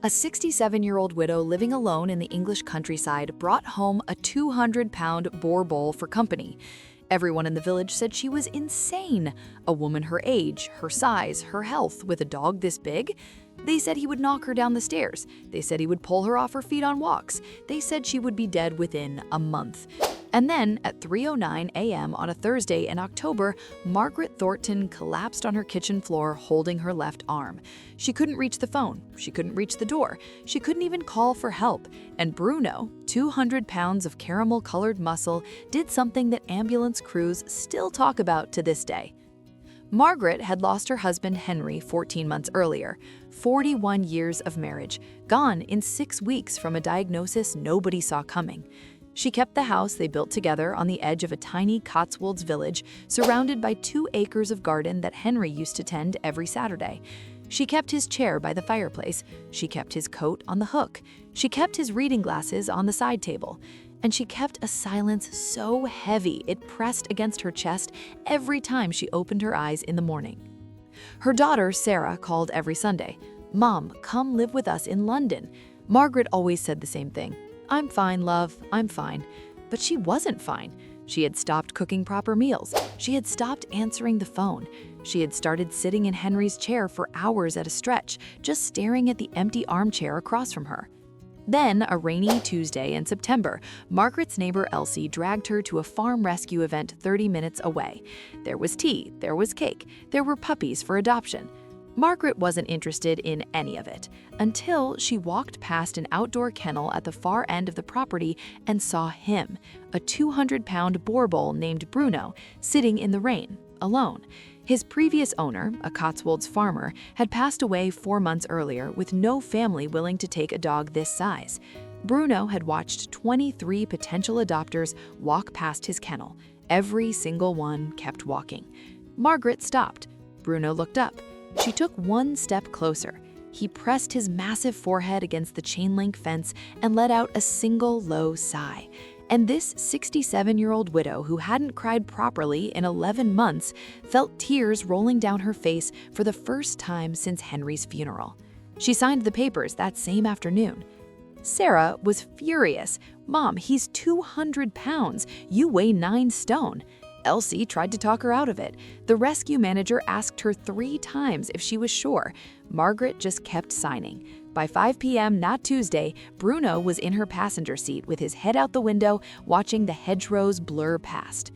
A 67-year-old widow living alone in the English countryside brought home a 200-pound Boerboel for company. Everyone in the village said she was insane. A woman her age, her size, her health, with a dog this big? They said he would knock her down the stairs. They said he would pull her off her feet on walks. They said she would be dead within a month. And then, at 3:09 a.m. on a Thursday in October, Margaret Thornton collapsed on her kitchen floor holding her left arm. She couldn't reach the phone. She couldn't reach the door. She couldn't even call for help. And Bruno, 200 pounds of caramel-colored muscle, did something that ambulance crews still talk about to this day. Margaret had lost her husband Henry 14 months earlier, 41 years of marriage, gone in 6 weeks from a diagnosis nobody saw coming. She kept the house they built together on the edge of a tiny Cotswolds village, surrounded by 2 acres of garden that Henry used to tend every Saturday. She kept his chair by the fireplace. She kept his coat on the hook. She kept his reading glasses on the side table. And she kept a silence so heavy it pressed against her chest every time she opened her eyes in the morning. Her daughter, Sarah, called every Sunday. "Mom, come live with us in London." Margaret always said the same thing. "I'm fine, love, I'm fine." But she wasn't fine. She had stopped cooking proper meals. She had stopped answering the phone. She had started sitting in Henry's chair for hours at a stretch, just staring at the empty armchair across from her. Then, a rainy Tuesday in September, Margaret's neighbor Elsie dragged her to a farm rescue event 30 minutes away. There was tea, there was cake, there were puppies for adoption. Margaret wasn't interested in any of it until she walked past an outdoor kennel at the far end of the property and saw him, a 200-pound Boerboel named Bruno, sitting in the rain, alone. His previous owner, a Cotswolds farmer, had passed away 4 months earlier with no family willing to take a dog this size. Bruno had watched 23 potential adopters walk past his kennel. Every single one kept walking. Margaret stopped. Bruno looked up. She took one step closer. He pressed his massive forehead against the chain-link fence and let out a single low sigh. And this 67-year-old widow who hadn't cried properly in 11 months felt tears rolling down her face for the first time since Henry's funeral. She signed the papers that same afternoon. Sarah was furious. "Mom, he's 200 pounds. You weigh 9 stone. Elsie tried to talk her out of it. The rescue manager asked her 3 times if she was sure. Margaret just kept signing. By 5 p.m. that Tuesday, Bruno was in her passenger seat with his head out the window, watching the hedgerows blur past.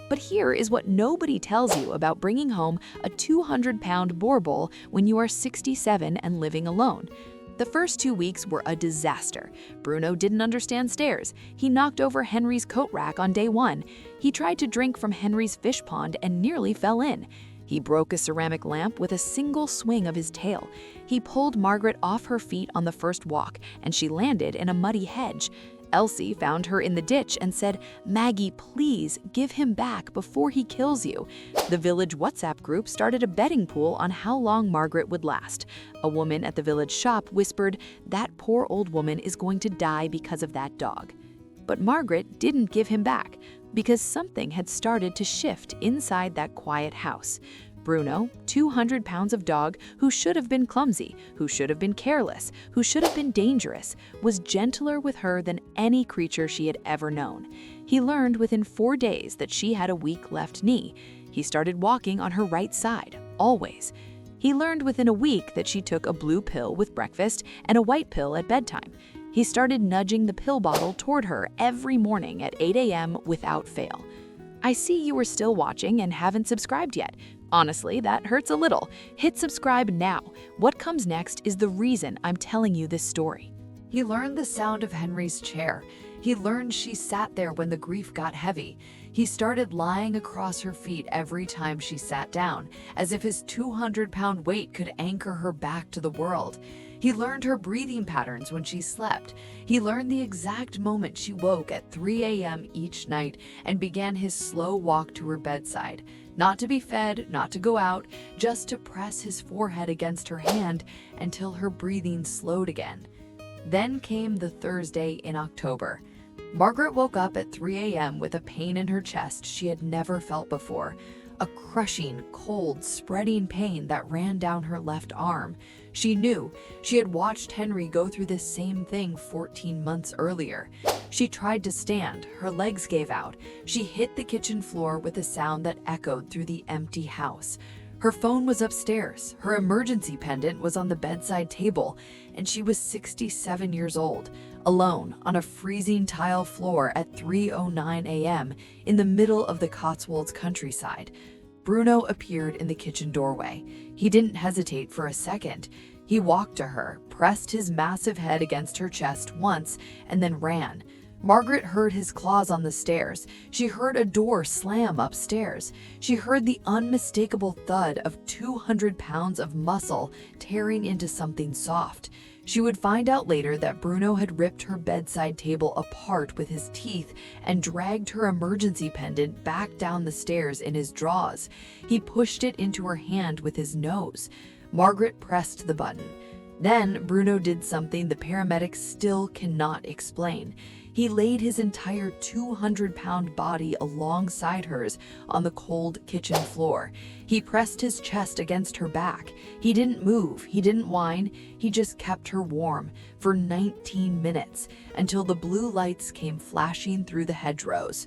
But here is what nobody tells you about bringing home a 200-pound Boerboel when you are 67 and living alone. The first 2 weeks were a disaster. Bruno didn't understand stairs. He knocked over Henry's coat rack on day 1. He tried to drink from Henry's fish pond and nearly fell in. He broke a ceramic lamp with a single swing of his tail. He pulled Margaret off her feet on the first walk, and she landed in a muddy hedge. Elsie found her in the ditch and said, "Maggie, please give him back before he kills you." The village WhatsApp group started a betting pool on how long Margaret would last. A woman at the village shop whispered, "That poor old woman is going to die because of that dog." But Margaret didn't give him back because something had started to shift inside that quiet house. Bruno, 200 pounds of dog who should have been clumsy, who should have been careless, who should have been dangerous, was gentler with her than any creature she had ever known. He learned within 4 days that she had a weak left knee. He started walking on her right side, always. He learned within a week that she took a blue pill with breakfast and a white pill at bedtime. He started nudging the pill bottle toward her every morning at 8 a.m. without fail. I see you are still watching and haven't subscribed yet. Honestly, that hurts a little. Hit subscribe now. What comes next is the reason I'm telling you this story. He learned the sound of Henry's chair. He learned she sat there when the grief got heavy. He started lying across her feet every time she sat down, as if his 200-pound weight could anchor her back to the world. He learned her breathing patterns when she slept. He learned the exact moment she woke at 3 a.m. each night and began his slow walk to her bedside. Not to be fed, not to go out, just to press his forehead against her hand until her breathing slowed again. Then came the Thursday in October. Margaret woke up at 3 a.m. with a pain in her chest she had never felt before. a crushing, cold, spreading pain that ran down her left arm. She knew she had watched Henry go through this same thing 14 months earlier. She tried to stand, her legs gave out. She hit the kitchen floor with a sound that echoed through the empty house. Her phone was upstairs, her emergency pendant was on the bedside table, and she was 67 years old, alone on a freezing tile floor at 3:09 a.m. in the middle of the Cotswolds countryside. Bruno appeared in the kitchen doorway. He didn't hesitate for a second. He walked to her, pressed his massive head against her chest once, and then ran. Margaret heard his claws on the stairs. She heard a door slam upstairs. She heard the unmistakable thud of 200 pounds of muscle tearing into something soft. She would find out later that Bruno had ripped her bedside table apart with his teeth and dragged her emergency pendant back down the stairs in his drawers. He pushed it into her hand with his nose. Margaret pressed the button. Then Bruno did something the paramedics still cannot explain. He laid his entire 200-pound body alongside hers on the cold kitchen floor. He pressed his chest against her back. He didn't move, he didn't whine, he just kept her warm for 19 minutes until the blue lights came flashing through the hedgerows.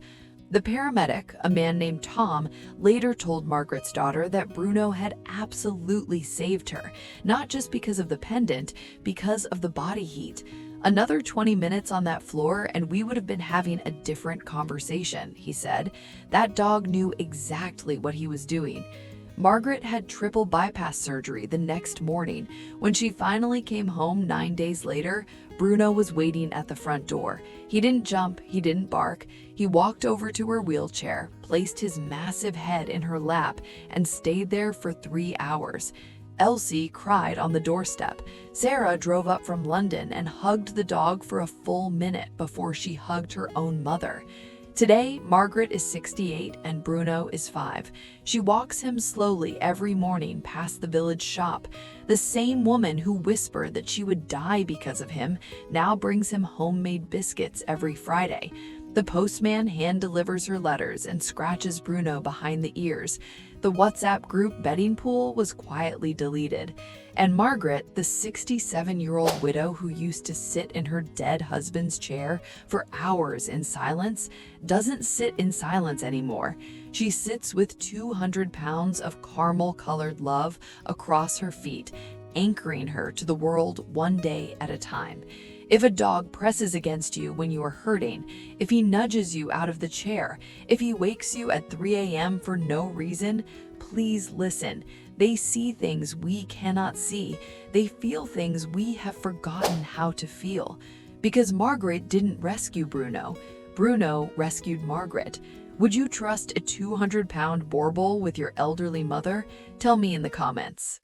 The paramedic, a man named Tom, later told Margaret's daughter that Bruno had absolutely saved her, not just because of the pendant, because of the body heat. Another 20 minutes on that floor and we would have been having a different conversation, he said. That dog knew exactly what he was doing. Margaret had triple bypass surgery the next morning. When she finally came home 9 days later, Bruno was waiting at the front door. He didn't jump, he didn't bark. He walked over to her wheelchair, placed his massive head in her lap, and stayed there for 3 hours. Elsie cried on the doorstep. Sarah drove up from London and hugged the dog for a full minute before she hugged her own mother. Today, Margaret is 68 and Bruno is 5. She walks him slowly every morning past the village shop. The same woman who whispered that she would die because of him now brings him homemade biscuits every Friday. The postman hand delivers her letters and scratches Bruno behind the ears. The WhatsApp group betting pool was quietly deleted. And Margaret, the 67-year-old widow who used to sit in her dead husband's chair for hours in silence, doesn't sit in silence anymore. She sits with 200 pounds of caramel-colored love across her feet, anchoring her to the world one day at a time. If a dog presses against you when you are hurting, if he nudges you out of the chair, if he wakes you at 3 a.m. for no reason, please listen. They see things we cannot see. They feel things we have forgotten how to feel. Because Margaret didn't rescue Bruno. Bruno rescued Margaret. Would you trust a 200-pound Boerboel with your elderly mother? Tell me in the comments.